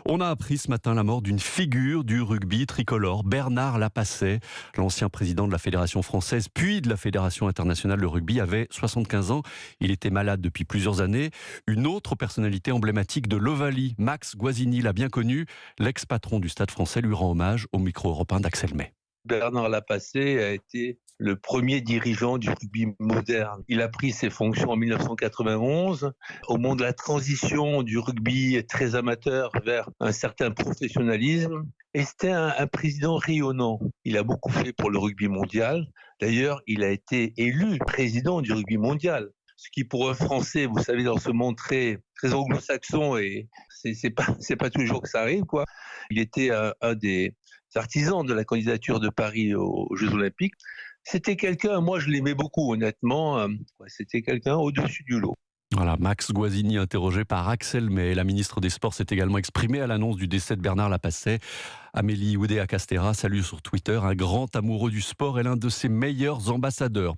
On a appris ce matin la mort d'une figure du rugby tricolore, Bernard Lapasset, l'ancien président de la Fédération française, puis de la Fédération internationale de rugby, avait 75 ans. Il était malade depuis plusieurs années. Une autre personnalité emblématique de l'Ovalie, Max Guazzini, l'a bien connu. L'ex-patron du Stade français lui rend hommage au micro européen d'Axel May. Bernard Lapasset a été le premier dirigeant du rugby moderne. Il a pris ses fonctions en 1991, au moment de la transition du rugby très amateur vers un certain professionnalisme. Et c'était un président rayonnant. Il a beaucoup fait pour le rugby mondial. D'ailleurs, il a été élu président du rugby mondial. Ce qui pour un Français, vous savez, dans ce monde très anglo-saxon, et c'est pas toujours que ça arrive, quoi. Il était un des artisans de la candidature de Paris aux Jeux Olympiques. C'était quelqu'un, moi je l'aimais beaucoup, honnêtement. C'était quelqu'un au-dessus du lot. Voilà, Max Guazzini interrogé par Axel May. La ministre des Sports s'est également exprimée à l'annonce du décès de Bernard Lapasset. Amélie Oudéa-Castéra salue sur Twitter un grand amoureux du sport et l'un de ses meilleurs ambassadeurs.